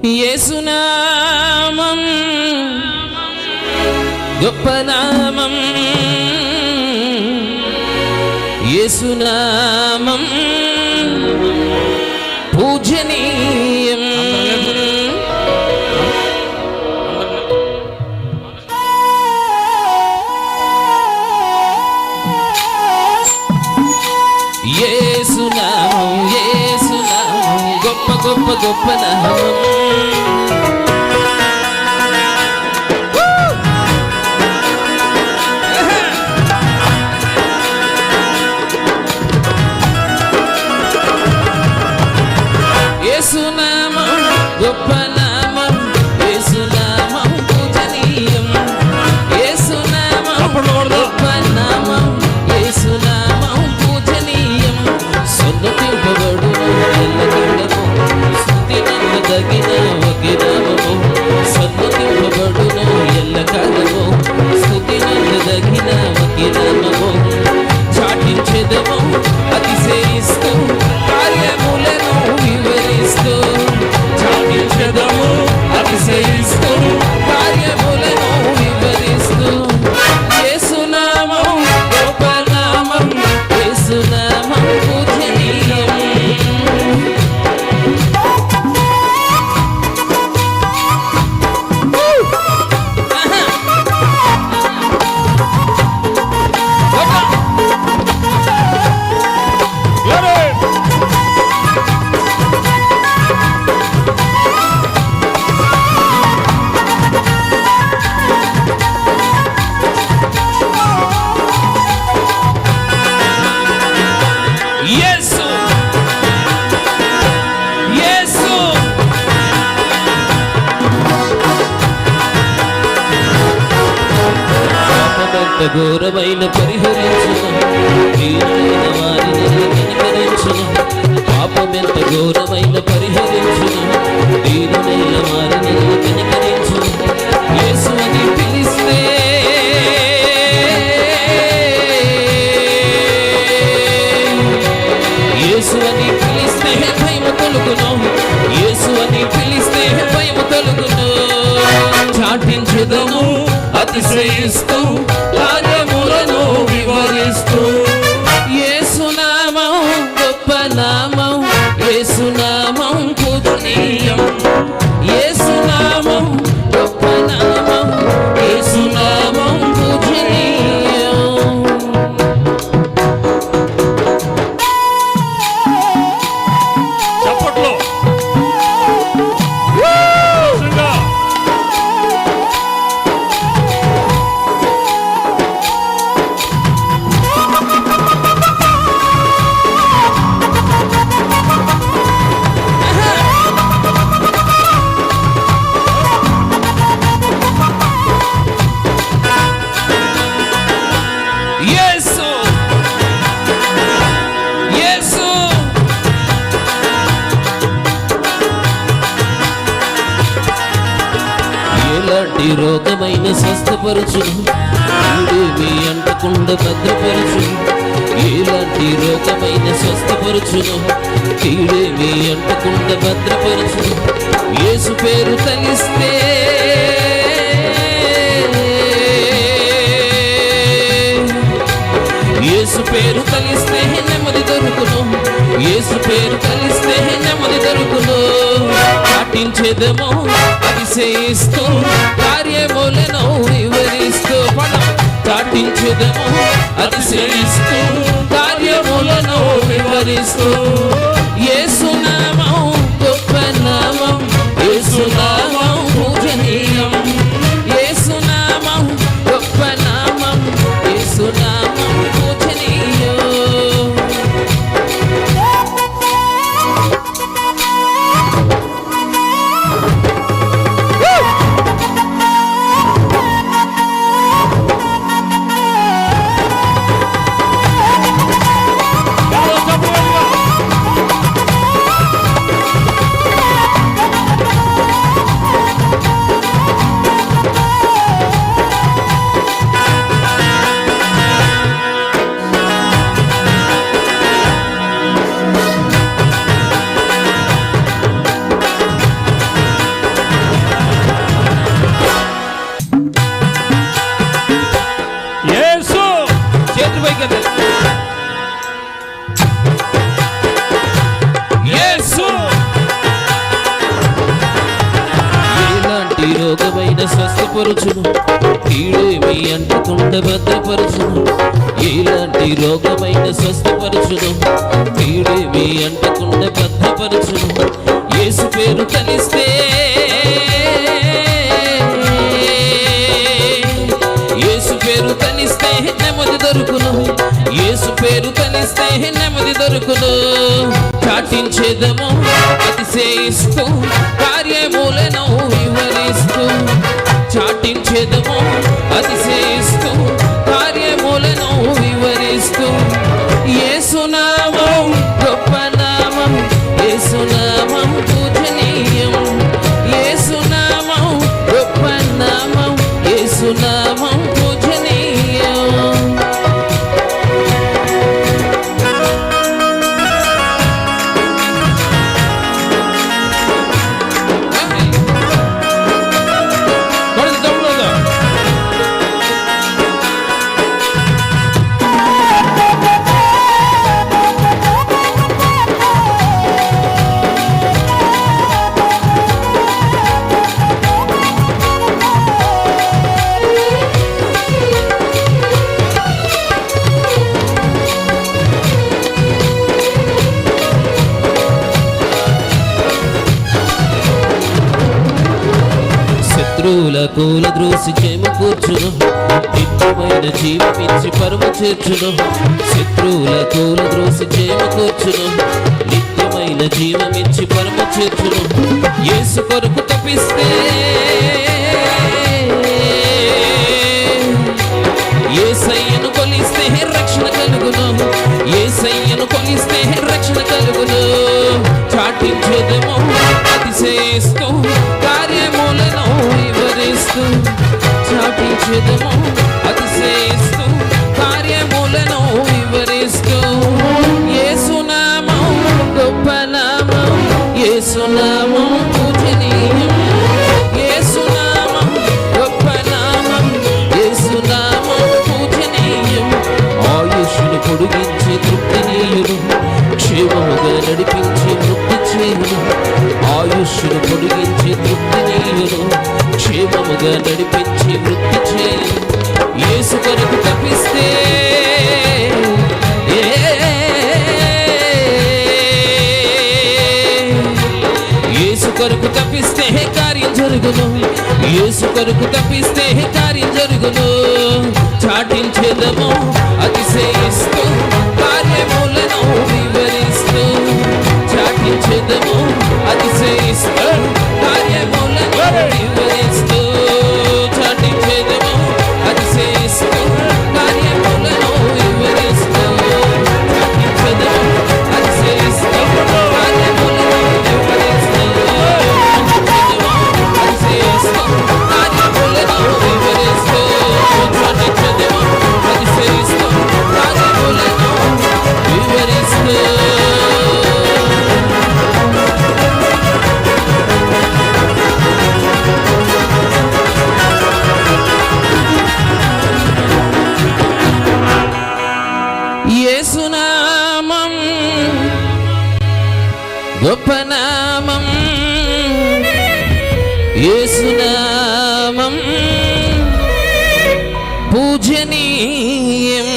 యేసునామం గొప్ప నామం, యేసునామం పూజనీయం. యేసునామం యేసునామం గొప్ప గొప్ప గొప్ప నామం. యేసునామం గొప్ప నామం, యేసునామం పూజనీయం. యేసునామం గొప్ప నామం, యేసునామం పూజనీయం. సొన్నతింపబడును ఎల్లకిండము, స్తుతి నమ్మదగిన ఒకే నామము. సొన్నతింపబడును ఎల్లకాలము, స్తుతి నమ్మదగిన ఒకే నామము. చాటించెదము అతిశయిస్తూ కార్యములను వివరిస్తూ, చాటించెదము అతిశయిస్తూ కార్యములను వివరిస్తూ. యేసునామం గొప్ప నామం, యేసునామం పూజనీయం. యేసు యేసు పాపమంత ఘోరమైన పరిహరించును, దీనులైన వారిని కనికరించును. పాపమెంత ఘోరమైన పరిహరించును, దీనులైన వారిని కనికరించును. యేసు అని పిలిస్తే యేసు అని పిలిస్తే భయము తొలగును, యేసు అని పిలిస్తే భయము తొలగును. చాటించెదము అతిశయిస్తూ కార్యములను వివరిస్తూ. యేసునామం గొప్ప నామం, యేసునామం పూజనీయం. యేసునామం గొప్ప నామం, యేసునామం పూజనీయం. చప్పట్లో యేసు యేసు ఎలాంటి రోగమైన స్వస్థపరచును, కీడేమీ అంటకుండా భద్రపరచును. ఎలాంటి రోగమైన స్వస్థపరచును, కీడేమీ అంటకుండా భద్రపరచును. యేసు పేరు తలిస్తే యేసు పేరు తలిస్తే నెమ్మది దొరుకును, యేసు పేరు తలిస్తే నెమ్మది దొరుకును. పాటించేదము అతిశయిస్తూ కార్యములను వివరిస్తూ. చాటించేదము అతిశయిస్తూ కార్యములను వివరిస్తూ. యేసునామం గొప్ప నామం, యేసునామం పూజనీయం. యేసునామం గొప్ప నామం, యేసునామం పూజనీయం. స్వస్థపరచును, కీడేమి అంటకుండా భద్రపరచును. ఎలాంటి రోగమైన స్వస్థపరచును, కీడేమి అంటకుండా భద్రపరచును. యేసు పేరు కలిస్తే, యేసు పేరు కలిస్తే నెమ్మది దొరుకును, యేసు పేరు కలిస్తే నెమ్మది దొరుకును. చాటించేదము అతిశయిస్తూ, కార్యములను వివరిస్తూ, చాటించేదము అతిశయిస్తూ, కార్యములను వివరిస్తూ. యేసు నామం గొప్ప నామం, యేసు నామం పూజనీయం, యేసు నామం గొప్ప నామం, యేసు నామం పూజనీయం. శత్రువుల కూలద్రోసి చేమకూర్చును, నిత్యమైన జీవమిచ్చి పరమ చేర్చును. శత్రువుల కూలద్రోసి చేమకూర్చును, నిత్యమైన జీవమిచ్చి పరమ చేర్చును. యేసు కొరకు తప్పిస్తే, యేసయ్యను కొలిస్తే రక్షణ కలుగును, యేసయ్యను కొలిస్తే రక్షణ కలుగును. చాటించేదము అతిశయిస్తూ, కార్యములను వివరిస్తూ, చాటించేదము అతిశయిస్తూ, కార్యములను వివరిస్తూ. యేసు నామం గొప్ప నామం, యేసు నామం పూజనీయం, యేసు నామం గొప్ప నామం, యేసు నామం పూజనీయం. ఆయుష్ను పొడిగించి తృప్తినీయుడు, క్షేమముగా నడిపించి వృద్ధి చేయును. ఆయుష్ను పొడిగించి తృప్తినీయుడు, క్షేమముగా నడిపించి వృద్ధి చేయును. యేసు కొరకు తప్పిస్తే, యేసు కొరకు తప్పిస్తే కార్యం జరుగును, యేసు కొరకు తప్పిస్తే కార్యం జరుగును. చాటించేదము అతిశయిస్తూ, కార్యములను వివరిస్తూ, చాటించేదము అతిశయిస్తూ, కార్యములను వివరిస్తూ, చాటించేదము అతిశయిస్తూ, కార్యములను వివరిస్తూ, చాటించేదము అతిశయిస్తూ, కార్యములను వివరిస్తూ, చాటించేదము అతిశయిస్తూ, కార్యములను వివరిస్తూ, చాటించేదము అతిశయిస్తూ, కార్యములను వివరిస్తూ. యేసునామం గొప్ప నామం, యేసునామం పూజనీయం.